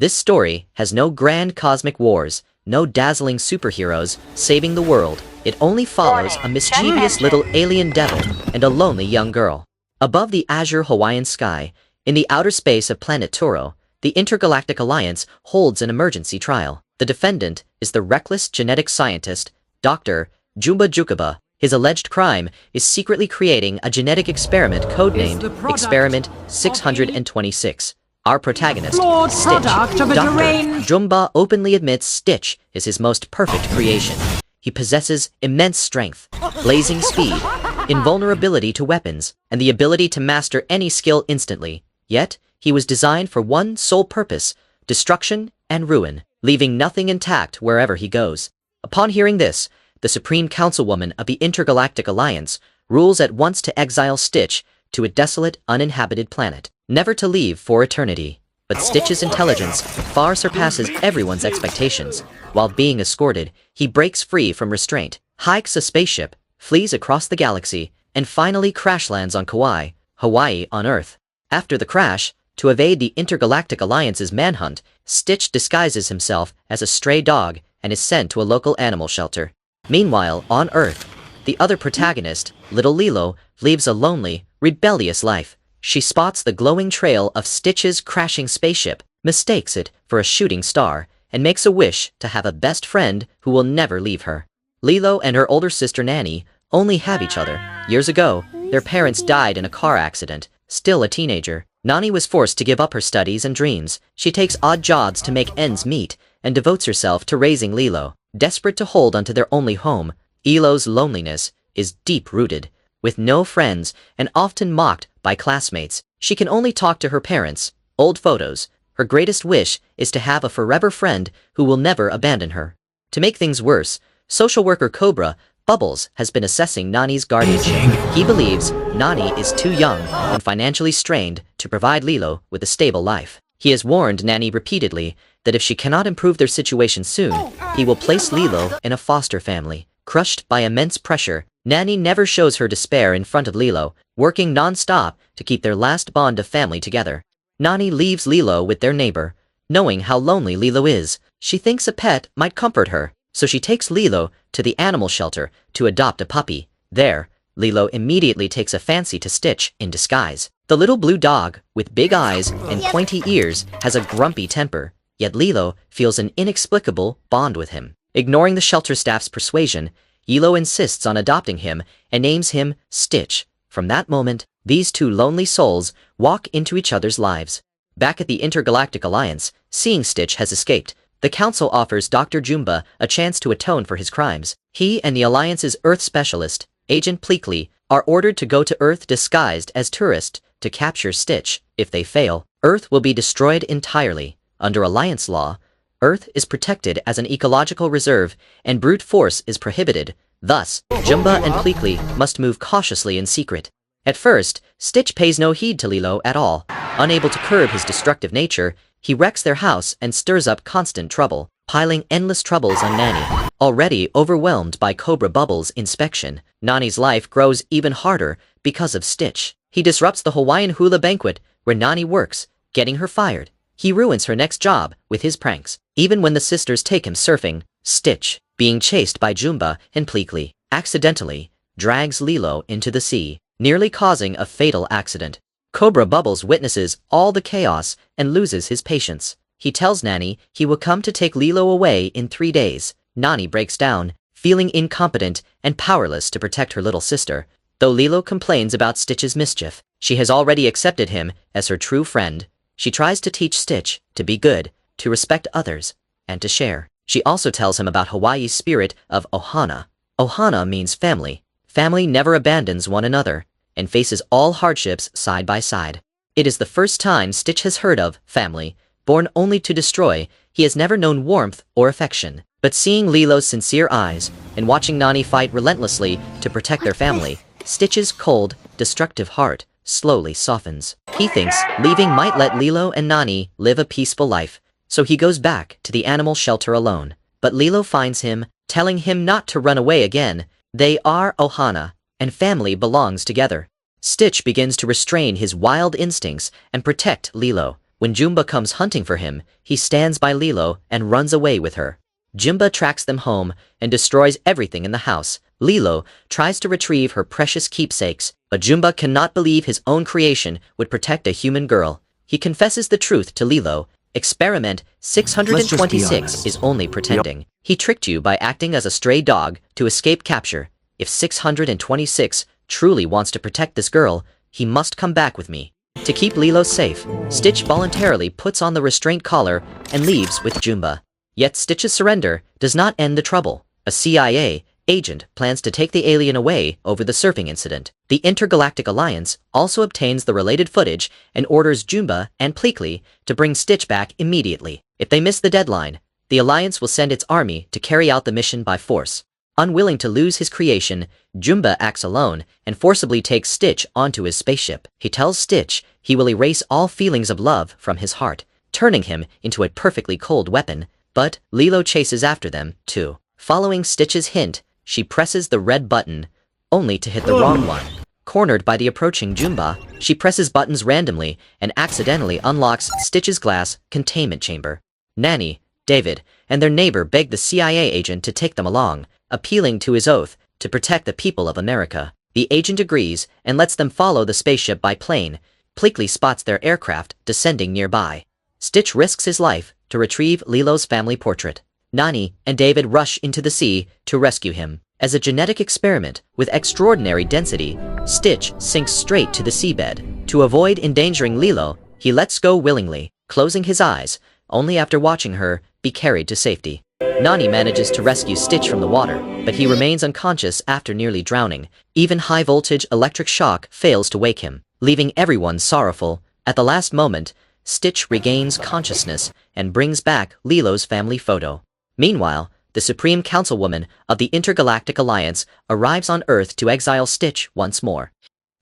This story has no grand cosmic wars, no dazzling superheroes saving the world. It only follows a mischievous little alien devil and a lonely young girl. Above the azure Hawaiian sky, in the outer space of planet Toro, the Intergalactic Alliance holds an emergency trial. The defendant is the reckless genetic scientist, Dr. Jumba Jukaba. His alleged crime is secretly creating a genetic experiment codenamed Experiment 626. Our protagonist, Stitch. Dr. Jumba openly admits Stitch is his most perfect creation. He possesses immense strength, blazing speed, invulnerability to weapons, and the ability to master any skill instantly. Yet, he was designed for one sole purpose: destruction and ruin, leaving nothing intact wherever he goes. Upon hearing this, the Supreme Councilwoman of the Intergalactic Alliance rules at once to exile Stitch to a desolate, uninhabited planet, never to leave for eternity. But Stitch's intelligence far surpasses everyone's expectations. While being escorted, he breaks free from restraint, hikes a spaceship, flees across the galaxy, and finally crash lands on Kauai, Hawaii on Earth. After the crash, to evade the Intergalactic Alliance's manhunt, Stitch disguises himself as a stray dog and is sent to a local animal shelter. Meanwhile, on Earth, the other protagonist, Little Lilo, lives a lonely, rebellious life. She spots the glowing trail of Stitch's crashing spaceship, mistakes it for a shooting star, and makes a wish to have a best friend who will never leave her. Lilo and her older sister Nanny only have each other. Years ago, their parents died in a car accident. Still a teenager, Nani was forced to give up her studies and dreams. She takes odd jobs to make ends meet and devotes herself to raising Lilo. Desperate to hold onto their only home, Lilo's loneliness is deep-rooted. With no friends and often mocked by classmates, she can only talk to her parents, old photos. Her greatest wish is to have a forever friend who will never abandon her. To make things worse, social worker Cobra Bubbles has been assessing Nani's guardianship. He believes Nani is too young and financially strained to provide Lilo with a stable life. He has warned Nani repeatedly that if she cannot improve their situation soon, he will place Lilo in a foster family. Crushed by immense pressure, Nani never shows her despair in front of Lilo, working non-stop to keep their last bond of family together. Nani leaves Lilo with their neighbor. Knowing how lonely Lilo is, she thinks a pet might comfort her, so she takes Lilo to the animal shelter to adopt a puppy. There, Lilo immediately takes a fancy to Stitch in disguise. The little blue dog, with big eyes and pointy ears, has a grumpy temper, yet Lilo feels an inexplicable bond with him. Ignoring the shelter staff's persuasion, Lilo insists on adopting him and names him Stitch. From that moment, these two lonely souls walk into each other's lives. Back at the Intergalactic Alliance, seeing Stitch has escaped, the Council offers Dr. Jumba a chance to atone for his crimes. He and the Alliance's Earth specialist, Agent Pleakley, are ordered to go to Earth disguised as tourists to capture Stitch. If they fail, Earth will be destroyed entirely. Under Alliance law, Earth is protected as an ecological reserve and brute force is prohibited. Thus, Jumba and Pleakley must move cautiously in secret. At first, Stitch pays no heed to Lilo at all. Unable to curb his destructive nature, he wrecks their house and stirs up constant trouble, piling endless troubles on Nani. Already overwhelmed by Cobra Bubbles' inspection, Nani's life grows even harder because of Stitch. He disrupts the Hawaiian hula banquet where Nani works, getting her fired. He ruins her next job with his pranks. Even when the sisters take him surfing, Stitch, being chased by Jumba and Pleakley, accidentally drags Lilo into the sea, nearly causing a fatal accident. Cobra Bubbles witnesses all the chaos and loses his patience. He tells Nani he will come to take Lilo away in 3 days. Nani breaks down, feeling incompetent and powerless to protect her little sister. Though Lilo complains about Stitch's mischief, she has already accepted him as her true friend. She tries to teach Stitch to be good, to respect others, and to share. She also tells him about Hawaii's spirit of Ohana. Ohana means family. Family never abandons one another and faces all hardships side by side. It is the first time Stitch has heard of family. Born only to destroy, he has never known warmth or affection. But seeing Lilo's sincere eyes and watching Nani fight relentlessly to protect their family, Stitch's cold, destructive heart slowly softens. He thinks leaving might let Lilo and Nani live a peaceful life, so he goes back to the animal shelter alone. But Lilo finds him, telling him not to run away again. They are Ohana, and family belongs together. Stitch begins to restrain his wild instincts and protect Lilo. When Jumba comes hunting for him, he stands by Lilo and runs away with her. Jumba tracks them home and destroys everything in the house. Lilo tries to retrieve her precious keepsakes, but Jumba cannot believe his own creation would protect a human girl. He confesses the truth to Lilo. Experiment 626 is only pretending. He tricked you by acting as a stray dog to escape capture. If 626 truly wants to protect this girl, he must come back with me. To keep Lilo safe, Stitch voluntarily puts on the restraint collar and leaves with Jumba. Yet Stitch's surrender does not end the trouble. A CIA agent plans to take the alien away over the surfing incident. The Intergalactic Alliance also obtains the related footage and orders Jumba and Pleakley to bring Stitch back immediately. If they miss the deadline, the Alliance will send its army to carry out the mission by force. Unwilling to lose his creation, Jumba acts alone and forcibly takes Stitch onto his spaceship. He tells Stitch he will erase all feelings of love from his heart, turning him into a perfectly cold weapon, but Lilo chases after them, too. Following Stitch's hint, she presses the red button, only to hit the wrong one. Cornered by the approaching Jumba, she presses buttons randomly and accidentally unlocks Stitch's glass containment chamber. Nanny, David, and their neighbor beg the CIA agent to take them along, appealing to his oath to protect the people of America. The agent agrees and lets them follow the spaceship by plane. Pleakley spots their aircraft descending nearby. Stitch risks his life to retrieve Lilo's family portrait. Nani and David rush into the sea to rescue him. As a genetic experiment with extraordinary density, Stitch sinks straight to the seabed. To avoid endangering Lilo, he lets go willingly, closing his eyes, only after watching her be carried to safety. Nani manages to rescue Stitch from the water, but he remains unconscious after nearly drowning. Even high-voltage electric shock fails to wake him, leaving everyone sorrowful. At the last moment, Stitch regains consciousness and brings back Lilo's family photo. Meanwhile, the Supreme Councilwoman of the Intergalactic Alliance arrives on Earth to exile Stitch once more.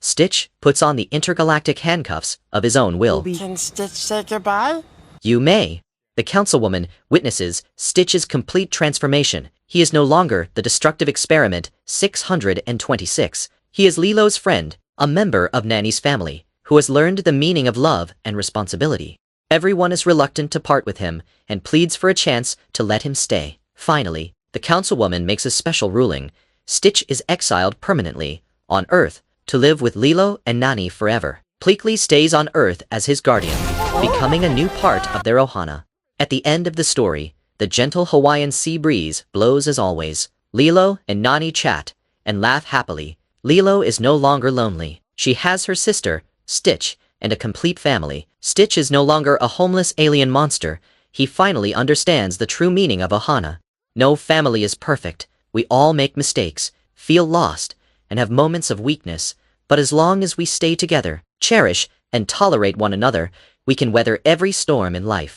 Stitch puts on the intergalactic handcuffs of his own will. Can Stitch say goodbye? You may. The Councilwoman witnesses Stitch's complete transformation. He is no longer the destructive experiment 626. He is Lilo's friend, a member of Nanny's family, who has learned the meaning of love and responsibility. Everyone is reluctant to part with him and pleads for a chance to let him stay. Finally, the Councilwoman makes a special ruling. Stitch is exiled permanently on Earth to live with Lilo and Nani forever. Pleakley stays on Earth as his guardian, becoming a new part of their ohana. At the end of the story, the gentle Hawaiian sea breeze blows as always. Lilo and Nani chat and laugh happily. Lilo is no longer lonely. She has her sister, Stitch, and a complete family. Stitch is no longer a homeless alien monster. He finally understands the true meaning of ohana. No family is perfect. We all make mistakes, feel lost, and have moments of weakness. But as long as we stay together, cherish, and tolerate one another, we can weather every storm in life.